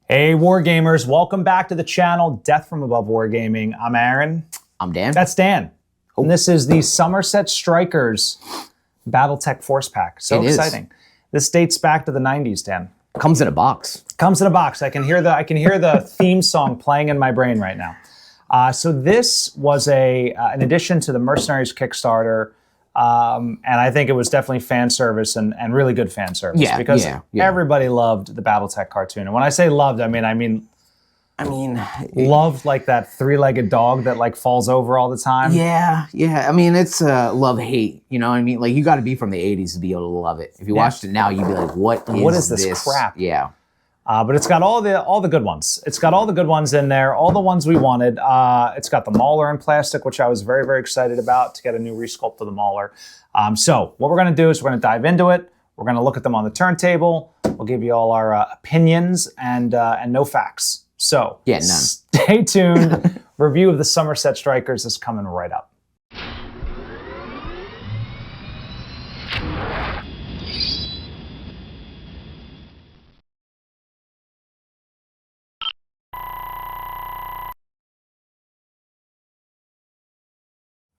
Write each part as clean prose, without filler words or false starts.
Hey Wargamers, welcome back to the channel, Death from Above Wargaming. I'm Aaron. I'm Dan. That's Dan. Oh. And this is the Somerset Strikers BattleTech Force Pack. So exciting. This dates back to the 90s, Dan. Comes in a box. Comes in a box. I can hear the theme song playing in my brain right now. So this was an addition to the Mercenaries Kickstarter. And I think it was definitely fan service and really good fan service because everybody loved the BattleTech cartoon. And when I say loved, I mean loved like that three-legged dog that like falls over all the time. Yeah. I mean, it's love-hate. You know what I mean? Like, you got to be from the 80s to be able to love it. If you watched it now, you'd be like, what is this crap? Yeah. But it's got all the good ones. It's got all the good ones in there, all the ones we wanted. It's got the Mauler in plastic, which I was very, very excited about to get a new resculpt of the Mauler. So what we're going to do is we're going to dive into it. We're going to look at them on the turntable. We'll give you all our opinions and no facts. So none. Stay tuned. Review of the Somerset Strikers is coming right up.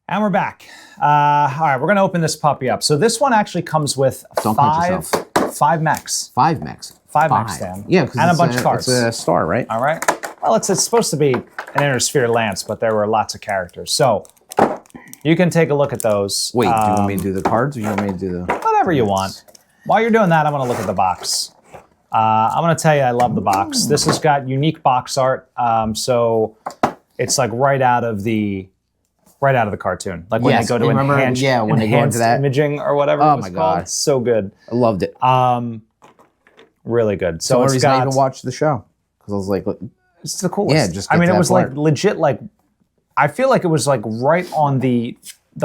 And we're back. All right, we're going to open this puppy up. So this one actually comes with five mechs. Five mechs. Five mechs, Dan. Yeah, and a bunch of cards. It's a star, right? All right. Well, it's supposed to be an Intersphere Lance, but there were lots of characters. So you can take a look at those. Wait, do you want me to do the cards, or do you want me to do the... Whatever you want. While you're doing that, I'm going to look at the box. I'm going to tell you I love the box. This has got unique box art. So it's like right out of the cartoon, like when they go to enhanced imaging or whatever. Oh it was my called. god, so good! I loved it. Really good. So it's got. I even watched the show because I was like, "It's the coolest." Yeah, just. I mean, it was like legit. Like, I feel like it was like right on the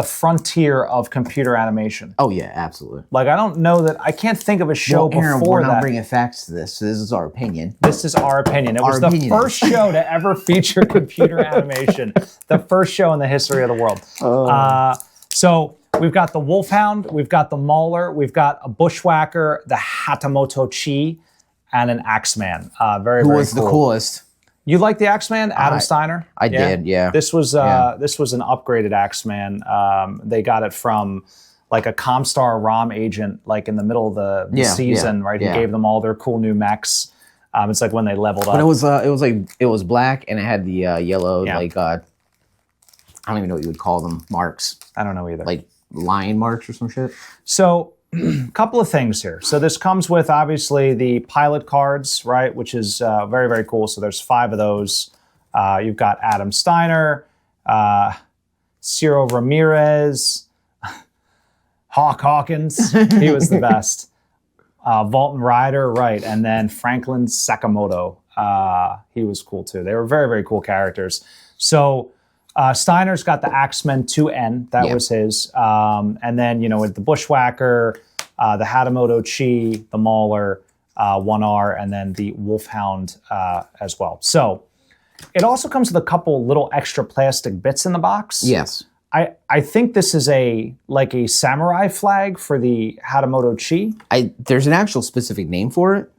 frontier of computer animation. Oh yeah, absolutely. Like, I don't know that I can't think of a show Aaron, before we're that. not bringing facts to this. So this is our opinion. This is our opinion. It was the first show to ever feature computer animation. The first show in the history of the world. So we've got the Wolfhound, we've got the Mauler, we've got a Bushwhacker, the Hatamoto-Chi, and an Axman. Very, Who very was cool. the coolest? You like the Axman, Adam Steiner? I did, yeah. This was an upgraded Axman. They got it from like a Comstar ROM agent, like in the middle of the season, right? He gave them all their cool new mechs. It's like when they leveled up. But it was black and it had the yellow like I don't even know what you would call them, marks. I don't know either. Like lion marks or some shit. So a couple of things here. So this comes with obviously the pilot cards, right? Which is very, very cool. So there's 5 of those. You've got Adam Steiner, Ciro Ramirez, Hawk Hawkins. He was the best. Vaulton Ryder, right. And then Franklin Sakamoto. He was cool too. They were very, very cool characters. So Steiner's got the Axman 2N. That was his. And then, with the Bushwhacker, the Hatamoto-Chi, the Mauler, 1R, and then the Wolfhound as well. So it also comes with a couple little extra plastic bits in the box. Yes. I think this is like a samurai flag for the Hatamoto-Chi. There's an actual specific name for it.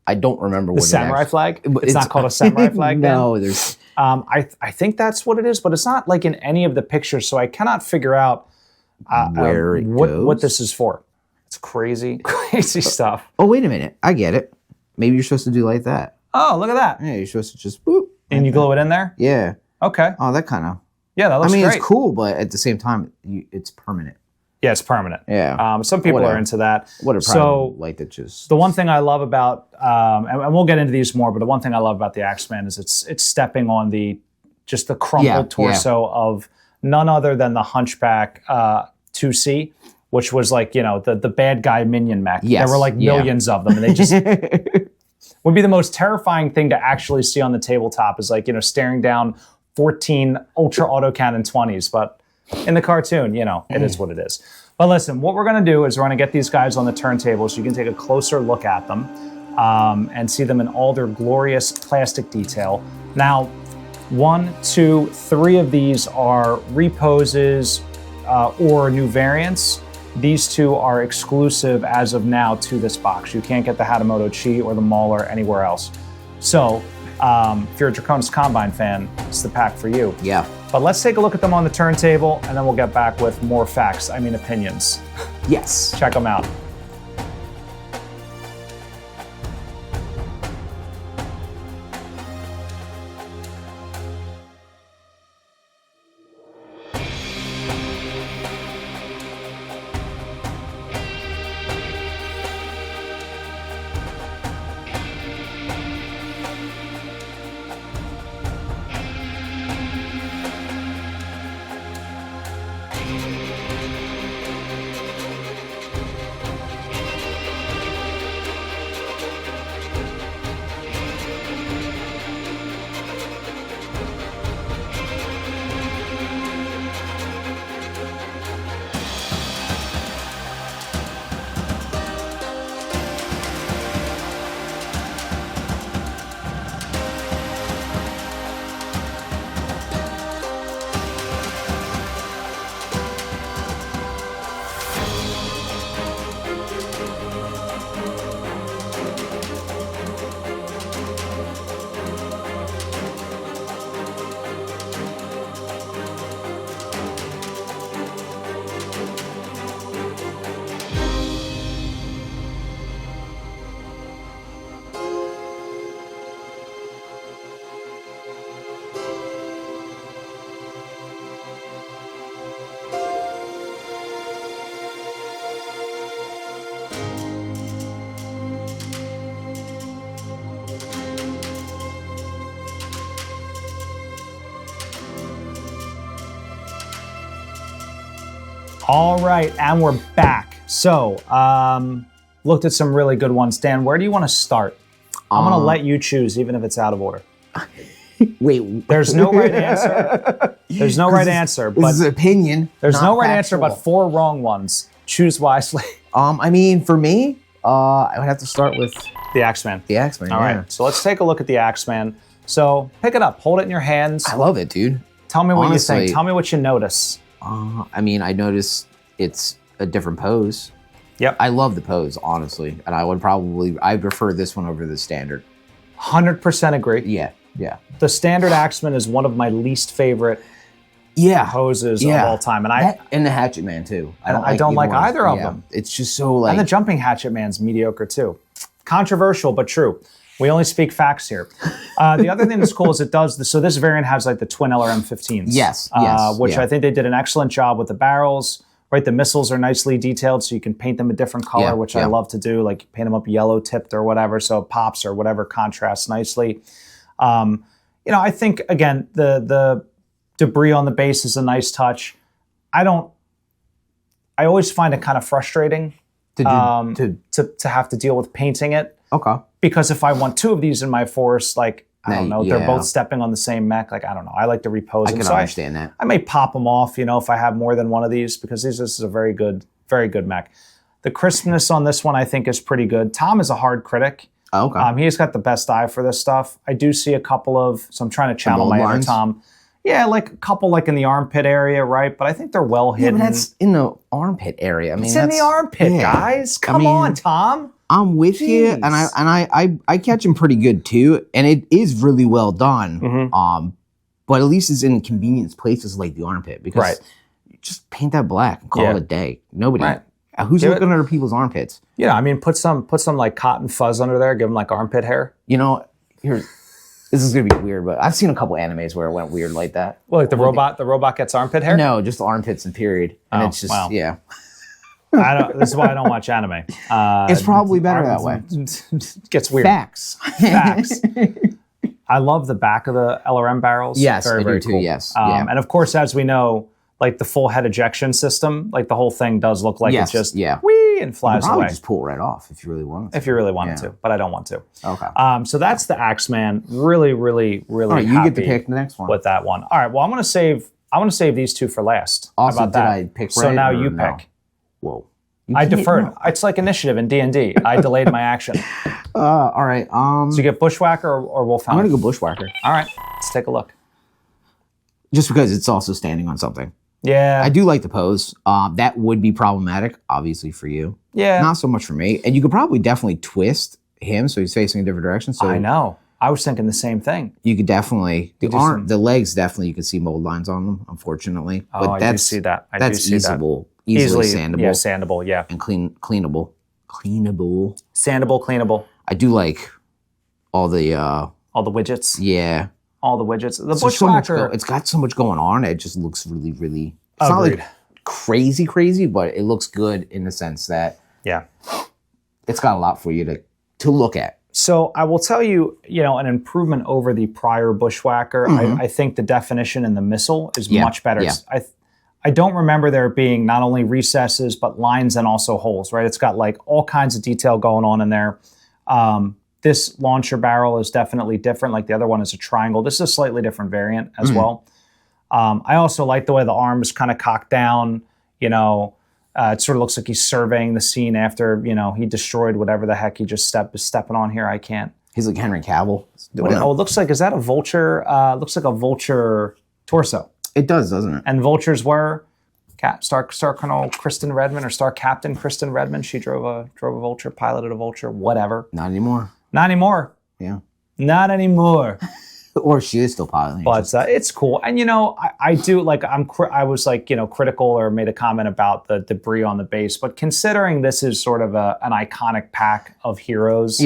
I don't remember what the samurai flag. It's not called a samurai flag. No, there's. I think that's what it is, but it's not like in any of the pictures, so I cannot figure out what this is for. It's crazy stuff. Oh, wait a minute. I get it. Maybe you're supposed to do like that. Oh, look at that. Yeah, you're supposed to just boop. And you glue it in there? Yeah. Okay. Oh, that kind of. Yeah, that looks great. It's cool, but at the same time, it's permanent. Yeah, it's permanent. Yeah. Some people are into that. What a problem like that just. The one thing I love about, and we'll get into these more, but the one thing I love about the Axman is it's stepping on the crumpled torso of none other than the Hunchback 2C, which was like, the bad guy minion mech. Yes. There were like millions of them, and they just would be the most terrifying thing to actually see on the tabletop is like, staring down 14 ultra autocannon 20s, but in the cartoon, it is what it is. But listen, what we're going to do is we're going to get these guys on the turntable so you can take a closer look at them and see them in all their glorious plastic detail. Now, 1, 2, 3 of these are reposes or new variants. These 2 are exclusive as of now to this box. You can't get the Hatamoto-Chi or the Mauler anywhere else. So if you're a Draconis Combine fan, it's the pack for you. Yeah. But let's take a look at them on the turntable, and then we'll get back with more facts, opinions. Yes. Check them out. All right, and we're back. So, looked at some really good ones. Dan, where do you want to start? I'm going to let you choose, even if it's out of order. Wait. There's no right answer. There's no right answer. This is opinion. There's no right factual. answer, but 4 wrong ones. Choose wisely. For me, I would have to start with the Axman. The Axman. All right. So let's take a look at the Axman. So pick it up, hold it in your hands. I love it, dude. Tell me what you think. Tell me what you notice. I noticed it's a different pose. Yep. I love the pose, honestly, and I prefer this one over the standard. 100% agree. Yeah. The standard Axman is one of my least favorite poses of all time, and the Hatchet Man too. I don't like either of them. It's just so like, and the jumping Hatchet Man's mediocre too. Controversial, but true. We only speak facts here. The other thing that's cool is it does this. So this variant has like the twin LRM 15s. Yes. Which I think they did an excellent job with the barrels. Right, the missiles are nicely detailed, so you can paint them a different color, which I love to do. Like paint them up yellow tipped or whatever, so it pops or whatever contrasts nicely. I think again the debris on the base is a nice touch. I always find it kind of frustrating to have to deal with painting it. Okay. Because if I want 2 of these in my force, like I don't know, they're both stepping on the same mech. Like I don't know, I like to repose them. I can understand that. I may pop them off, if I have more than one of these, because this is a very good mech. The crispness on this one I think is pretty good. Tom is a hard critic. Oh, okay. He's got the best eye for this stuff. I do see a couple of, so I'm trying to channel my inner Tom. Yeah, like a couple like in the armpit area, right? But I think they're well hidden. Yeah, but that's in the armpit area. It's in the armpit, guys. Come on, Tom. I'm with you, and I catch them pretty good too, and it is really well done. Mm-hmm. But at least it's in convenience places like the armpit, because you just paint that black and call it a day. Nobody, who's looking under people's armpits? Put some like cotton fuzz under there, give them like armpit hair. This is gonna be weird, but I've seen a couple animes where it went weird like that. Well, like the robot gets armpit hair? No, just the armpits and period, and it's just This is why I don't watch anime. It's probably better that way. Gets weird. Facts. I love the back of the LRM barrels. Yes, very, very cool. Too, yes. And of course, as we know, like the full head ejection system, like the whole thing does look like it just whee and flies you away. Just pull it right off if you really wanted to. If you really wanted to, but I don't want to. Okay. So that's the Axman. Really, really, really. All right, you get to pick the next one with that one. All right. Well, I want to save these 2 for last. Also, How about that? I pick so now you pick. Whoa. I deferred. No. It's like initiative in D&D. I delayed my action. All right. So you get Bushwhacker or Wolfhound? I'm going to go Bushwhacker. All right. Let's take a look. Just because it's also standing on something. Yeah. I do like the pose. That would be problematic, obviously, for you. Yeah. Not so much for me. And you could probably definitely twist him so he's facing a different direction. So I know. I was thinking the same thing. You could definitely the legs definitely you can see mold lines on them, unfortunately. Oh, but I do see that. That's easily sandable. Yeah, sandable. Yeah, and cleanable. Sandable, cleanable. I do like all the widgets. Yeah, all the widgets. The Bushwhacker. It's got so much going on. It just looks really, really. It's not like crazy, but it looks good in the sense that it's got a lot for you to look at. So I will tell you, an improvement over the prior Bushwhacker. I think the definition in the missile is much better. Yeah. I don't remember there being not only recesses, but lines and also holes, right? It's got like all kinds of detail going on in there. This launcher barrel is definitely different. Like the other one is a triangle. This is a slightly different variant as well. I also like the way the arm's kind of cocked down, it sort of looks like he's surveying the scene after, he destroyed whatever the heck he just stepping on here. I can't. He's like Henry Cavill. It looks like, is that a vulture? Looks like a vulture torso. It does, doesn't it? And vultures were Star Colonel Kristen Redmond or Star Captain Kristen Redmond. She drove a vulture, piloted a vulture, whatever. Not anymore. Not anymore. Yeah. Not anymore. Or she is still piloting. But it's cool. And, I do like, I was like, critical or made a comment about the debris on the base. But considering this is sort of an iconic pack of heroes,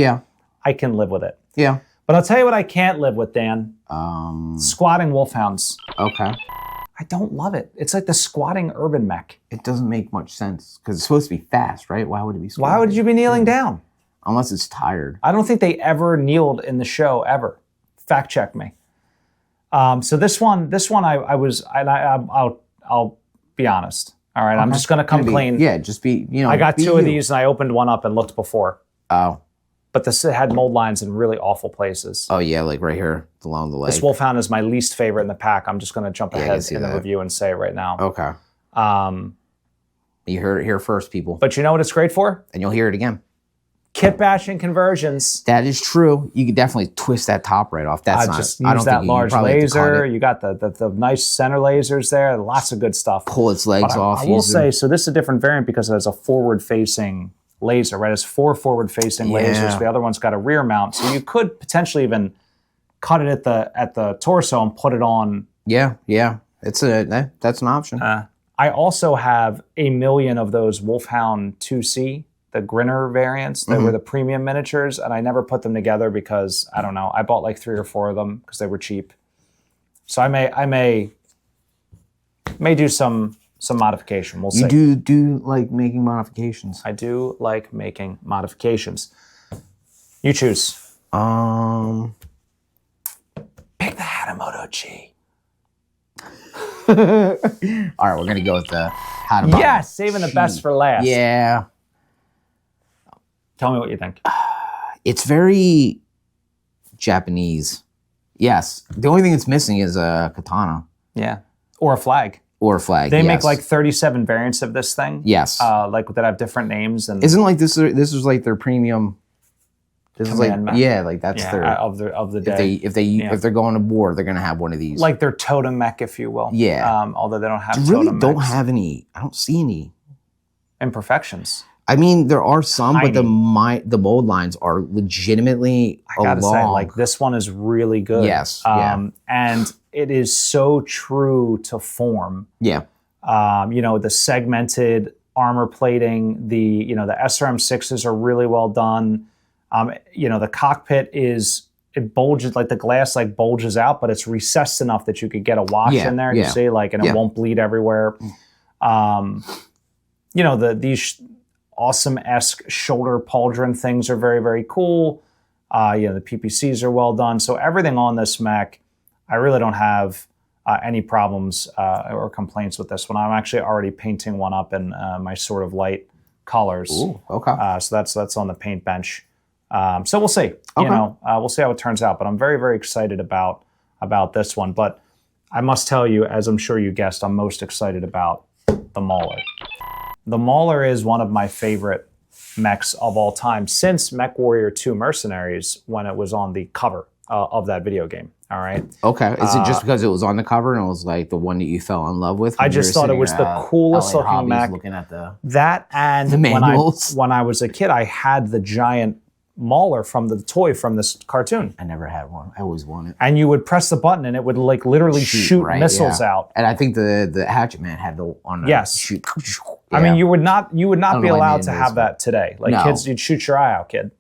I can live with it. Yeah. But I'll tell you what I can't live with, Dan. Squatting Wolfhounds. Okay. I don't love it. It's like the squatting urban mech. It doesn't make much sense because it's supposed to be fast, right? Why would it be squatting? Why would you be kneeling down? Unless it's tired. I don't think they ever kneeled in the show, ever. Fact check me. So this one, I'll be honest. All right, okay. I'm just going to come clean. Just be, I got two of these and I opened one up and looked before. Oh. But this had mold lines in really awful places. Oh yeah, like right here along the leg. This Wolfhound is my least favorite in the pack. I'm just going to jump ahead in the review and say it right now. Okay. You heard it here first, people. But you know what it's great for? And you'll hear it again. Kit bashing conversions. That is true. You could definitely twist that top right off. That's just use that large laser. You got the nice center lasers there. Lots of good stuff. Pull its legs off. I will say, so this is a different variant because it has a forward-facing laser, right? It's 4 forward-facing lasers. The other one's got a rear mount, so you could potentially even cut it at the torso and put it on. Yeah. That's an option. I also have a million of those Wolfhound 2C. The Grinner variants. They were the premium miniatures, and I never put them together because, I don't know, I bought like 3 or 4 of them because they were cheap. So I may do some modification. We'll see. You do like making modifications. I do like making modifications. You choose. Pick the Hatamoto-Chi. All right, we're going to go with the Hatamoto-Chi. Yeah, saving the best for last. Yeah. Tell me what you think. It's very Japanese. Yes. The only thing it's missing is a katana. Yeah. Or a flag. They make like 37 variants of this thing. Yes. Like that have different names. And isn't like this is like their premium. This is like that's their of the day. If they're going to war, they're gonna have one of these. Like their totem mech, if you will. Yeah. Although they don't have have any. I don't see any imperfections. I mean, there are some, but the mold lines are legitimately I gotta say, like this one is really good. Yes. And it is so true to form. Yeah. The segmented armor plating, the SRM6s are really well done. The cockpit it bulges, like the glass like bulges out, but it's recessed enough that you could get a wash in there. You see, and it won't bleed everywhere. These awesome-esque shoulder pauldron things are very, very cool. The PPCs are well done. So everything on this mech, I really don't have any problems or complaints with this one. I'm actually already painting one up in my sort of light colors. Ooh, okay. So that's on the paint bench. So we'll see. Okay. We'll see how it turns out. But I'm very, very excited about this one. But I must tell you, as I'm sure you guessed, I'm most excited about the Mauler. The Mauler is one of my favorite mechs of all time since MechWarrior 2 Mercenaries when it was on the cover of that video game. All right. Okay. Is it just because it was on the cover and it was like the one that you fell in love with? I just thought it was the coolest looking mech. Looking at that and the manuals. When I was a kid, I had the giant Mauler from the toy from this cartoon. I never had one. I always wanted. And you would press the button and it would like literally shoot right? missiles out. And I think the Hatchetman had the on the shoot. I mean, you would not be allowed to have that today. Like No. kids, you'd shoot your eye out, kid.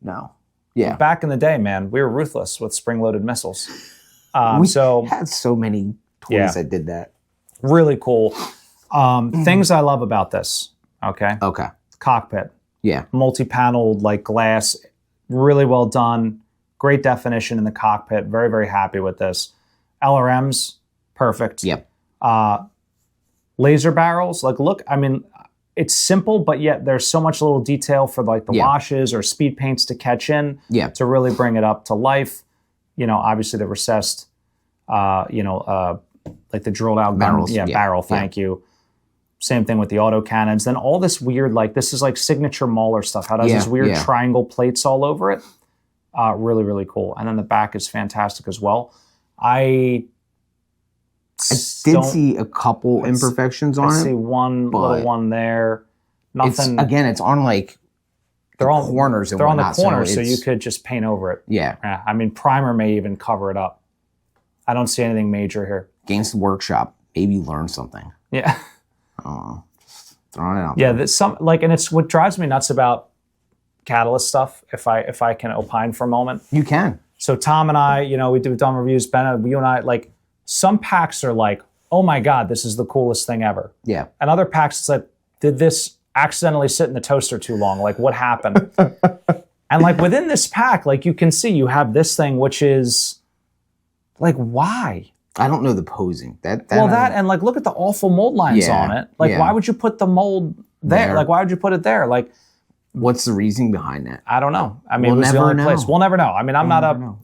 No. Yeah. Back in the day, man, we were ruthless with spring-loaded missiles. We So had so many toys that did that. really cool. Things I love about this. Okay. Okay. Cockpit. Yeah. Multi-paneled, like glass, really well done. Great definition in the cockpit. Very, very happy with this. LRMs, perfect. Yep. Laser barrels, like look, I mean, it's simple, but yet there's so much little detail for like the washes or speed paints to catch in to really bring it up to life. You know, obviously the recessed, like the drilled out Barrels, barrel, thank you. Same thing with the auto cannons. Then all this weird, like this is like signature Mauler stuff. How it has these weird triangle plates all over it. Really, really cool. And then the back is fantastic as well. I did see a couple imperfections on it. I see one little one there. Nothing. It's on like they're on corners. And they're on the whatnot, corners, so you could just paint over it. Yeah. I mean, primer may even cover it up. I don't see anything major here. Games Workshop, maybe learn something. Yeah. Just throwing it out. Yeah, and it's what drives me nuts about Catalyst stuff. If I can opine for a moment, You can. So Tom and I, we've done reviews. Ben, you and I, like some packs are like, oh my god, this is the coolest thing ever. Yeah. And other packs, it's like, did this accidentally sit in the toaster too long? Like, what happened? And like within this pack, like you can see, you have this thing, which is like, why? I don't know the posing. And like, look at the awful mold lines on it. Like, why would you put the mold there? Like, why would you put it there? Like, what's the reasoning behind that? I don't know. I mean, it was the only place. We'll never know. I mean, I'm not a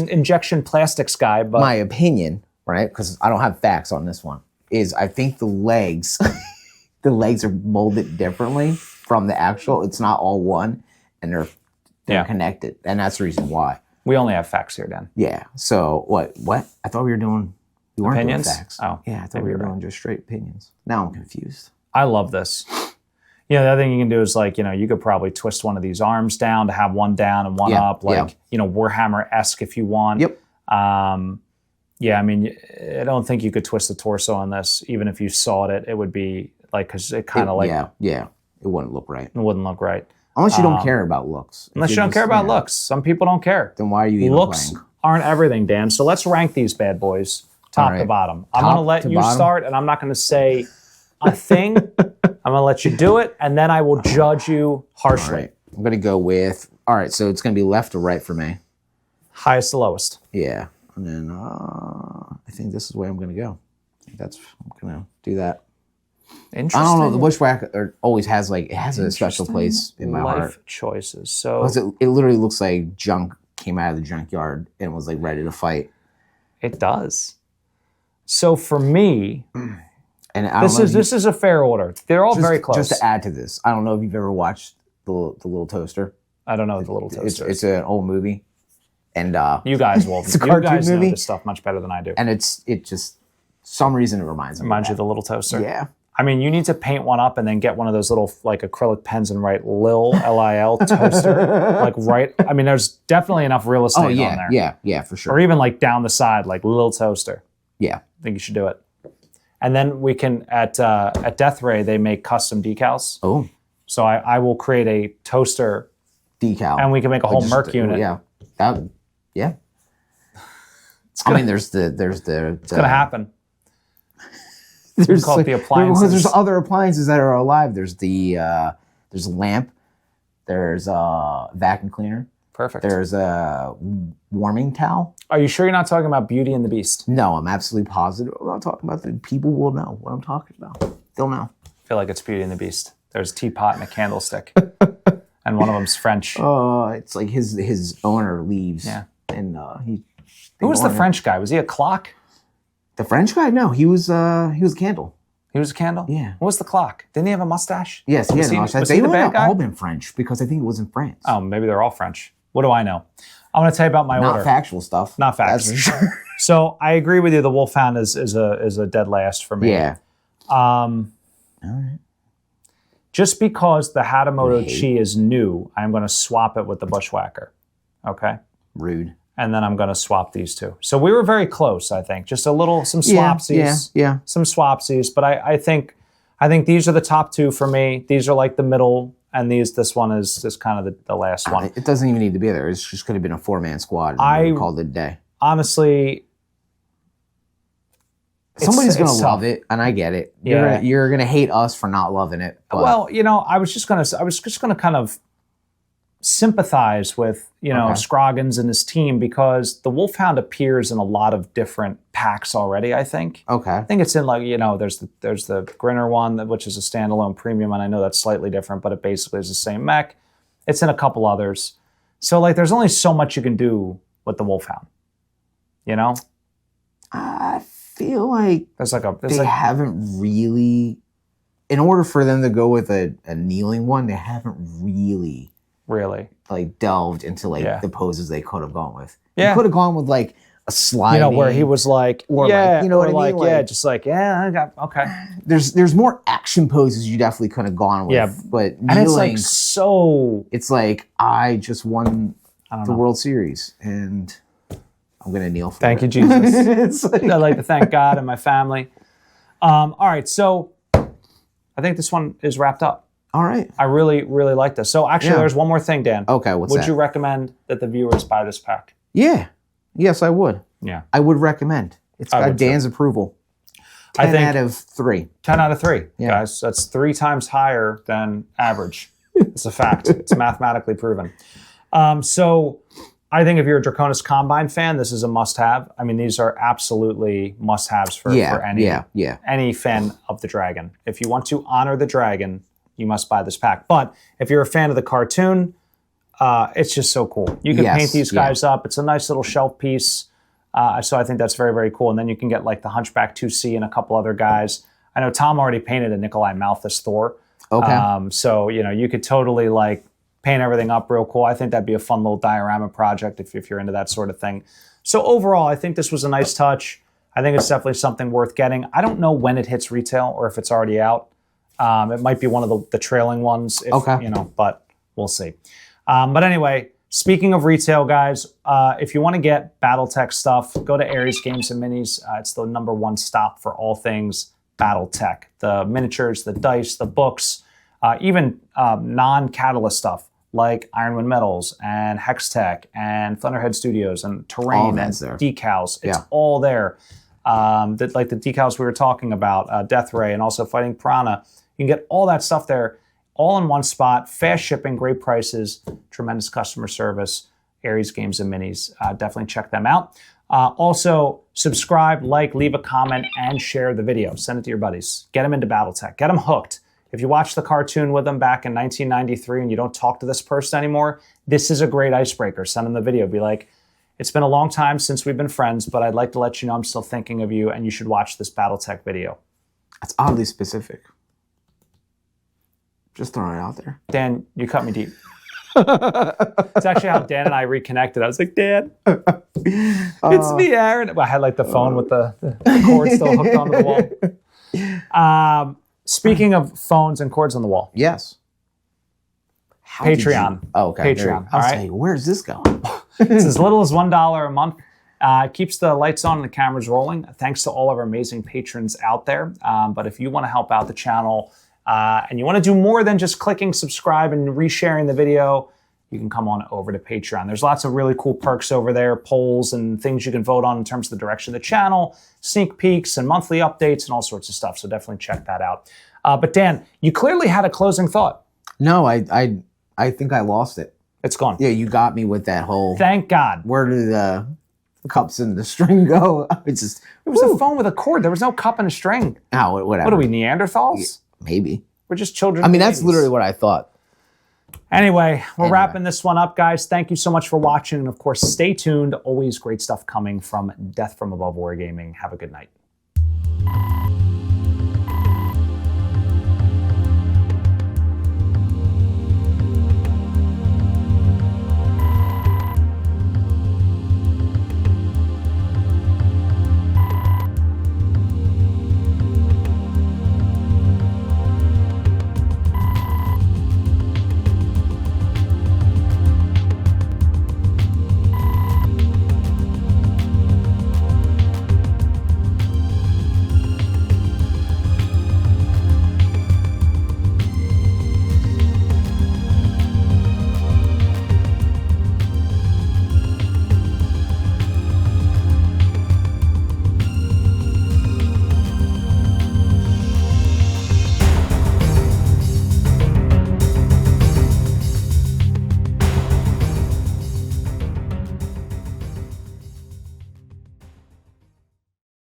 injection plastics guy, but my opinion, right? Because I don't have facts on this one. Is I think the legs, the legs are molded differently from the actual. It's not all one, and they're connected, and that's the reason why. We only have facts here, Dan. Yeah. So what? I thought we were doing. We weren't opinions? doing facts. Oh, yeah. I thought we were doing just straight opinions. Now I'm confused. I love this. The other thing you can do is like, you could probably twist one of these arms down to have one down and one up, like, Warhammer-esque if you want. Yep. I mean, I don't think you could twist the torso on this. Even if you sawed it, it would be like, because it kind of like... Yeah. It wouldn't look right. It wouldn't look right. Unless you don't care about looks. Unless you don't care about looks. Some people don't care. Then why are you even Looks playing? aren't everything, Dan. So let's rank these bad boys top to bottom. I'm going to let you start, and I'm not going to say a thing. I'm going to let you do it, and then I will judge you harshly. All right. I'm going to go with... All right, so it's going to be left or right for me. Highest to lowest. Yeah. And then I think this is where I'm going to go. I'm going to do that. Interesting. I don't know. The Bushwhacker always has a special place in my life heart. Choices. So it literally looks like junk came out of the junkyard and was like ready to fight. It does. So for me, and this is a fair order. They're all very close. Just to add to this, I don't know if you've ever watched the Little Toaster. I don't know what the Little Toaster is. It's an old movie, and you guys will. It's a cartoon you guys movie. know this stuff much better than I do. And it just some reason it reminds me. Reminds you of the Little Toaster. Yeah. I mean, you need to paint one up and then get one of those little like acrylic pens and write Lil L-I-L toaster. I mean, there's definitely enough real estate on there. Yeah, for sure. Or even like down the side, like Lil Toaster. Yeah. I think you should do it. And then we can at Death Ray they make custom decals. Oh. So I will create a toaster decal, and we can make a whole Merc unit. Yeah. Yeah. There's it's gonna happen. There's called the appliances. There's other appliances that are alive. There's a lamp. There's a vacuum cleaner. Perfect. There's a warming towel. Are you sure you're not talking about Beauty and the Beast? No, I'm absolutely positive. I'm not talking about that. People will know what I'm talking about. They'll know. I feel like it's Beauty and the Beast. There's a teapot and a candlestick. And one of them's French. It's like his owner leaves. Yeah. And who was the French guy? Was he a clock? The French guy? No, he was a candle. He was a candle? Yeah. What was the clock? Didn't he have a mustache? Yes, he had a mustache. They might have all been French because I think it was in France. Oh, maybe they're all French. What do I know? I'm going to tell you about my order. Not factual stuff. Not facts. That's for sure. So I agree with you. The Wolfhound is a dead last for me. Yeah. All right. just because the Hatamoto-Chi is new, I'm going to swap it with the Bushwhacker. Okay? Rude. And then I'm going to swap these two. So we were very close, I think. Just some swapsies. Yeah. Some swapsies. But I think these are the top two for me. These are like the middle, and this one is just kind of the last one. It doesn't even need to be there. It's just could have been a 4-man squad and we called it a day. Honestly, somebody's going to love it, and I get it. Yeah. You're going to hate us for not loving it. But. Well, I was just going to kind of sympathize with, Scroggins and his team, because the Wolfhound appears in a lot of different packs already, I think. Okay. I think it's in there's the Grinner one, which is a standalone premium, and I know that's slightly different, but it basically is the same mech. It's in a couple others. So there's only so much you can do with the Wolfhound. I feel like they haven't really, in order for them to go with a kneeling one, they haven't really delved into the poses they could have gone with. Yeah. You could have gone with a sliding, where he was like, or yeah, you know what I mean? I got okay. There's more action poses you definitely could have gone with. Yeah, but and kneeling, it's like I just won the World Series and I'm gonna kneel for it. Thank you, Jesus. I'd like to thank God and my family. All right, so I think this one is wrapped up. All right. I really, really like this. So actually, there's one more thing, Dan. Okay, what's that? Would you recommend that the viewers buy this pack? Yeah. Yes, I would. Yeah. I would recommend. It's got Dan's approval. 10 out of 3. 10 out of 3, guys. That's 3 times higher than average. It's a fact. It's mathematically proven. So I think if you're a Draconis Combine fan, this is a must-have. I mean, these are absolutely must-haves for any fan of the Dragon. If you want to honor the Dragon, you must buy this pack. But if you're a fan of the cartoon, it's just so cool. You can paint these guys up. It's a nice little shelf piece. So I think that's very, very cool. And then you can get the Hunchback 2C and a couple other guys. I know Tom already painted a Nikolai Malthus Thor. Okay. So, you could totally paint everything up real cool. I think that'd be a fun little diorama project if you're into that sort of thing. So overall, I think this was a nice touch. I think it's definitely something worth getting. I don't know when it hits retail or if it's already out. It might be one of the trailing ones, but we'll see. But anyway, speaking of retail, guys, if you want to get BattleTech stuff, go to Ares Games and Minis. It's the #1 stop for all things BattleTech. The miniatures, the dice, the books, even non-Catalyst stuff like Ironwind Metals and Hextech and Thunderhead Studios and Terrain and decals. It's all there. The decals we were talking about, Death Ray and also Fighting Piranha. You can get all that stuff there, all in one spot. Fast shipping, great prices, tremendous customer service. Ares Games and Minis. Definitely check them out. Also, subscribe, leave a comment, and share the video. Send it to your buddies. Get them into BattleTech. Get them hooked. If you watched the cartoon with them back in 1993 and you don't talk to this person anymore, this is a great icebreaker. Send them the video. Be like, it's been a long time since we've been friends, but I'd like to let you know I'm still thinking of you and you should watch this BattleTech video. That's oddly specific. Just throwing it out there. Dan, you cut me deep. It's actually how Dan and I reconnected. I was like, Dan, it's me, Aaron. I had the phone with the cord still hooked onto the wall. Speaking of phones and cords on the wall. Yes. Patreon. Okay. Patreon. All right. Where's this going? It's as little as $1 a month. It keeps the lights on and the cameras rolling. Thanks to all of our amazing patrons out there. But if you want to help out the channel and you want to do more than just clicking subscribe and resharing the video, you can come on over to Patreon. There's lots of really cool perks over there, polls and things you can vote on in terms of the direction of the channel, sneak peeks and monthly updates and all sorts of stuff. So definitely check that out. But Dan, you clearly had a closing thought. No, I think I lost it. It's gone. Yeah, you got me with that whole. Thank God. Where did the cups and the string go? It was a phone with a cord. There was no cup and a string. Oh, whatever. What are we, Neanderthals? Yeah, maybe. We're just children. I mean, that's literally what I thought. Anyway, we're wrapping this one up, guys. Thank you so much for watching. And of course, stay tuned. Always great stuff coming from Death from Above Wargaming. Have a good night.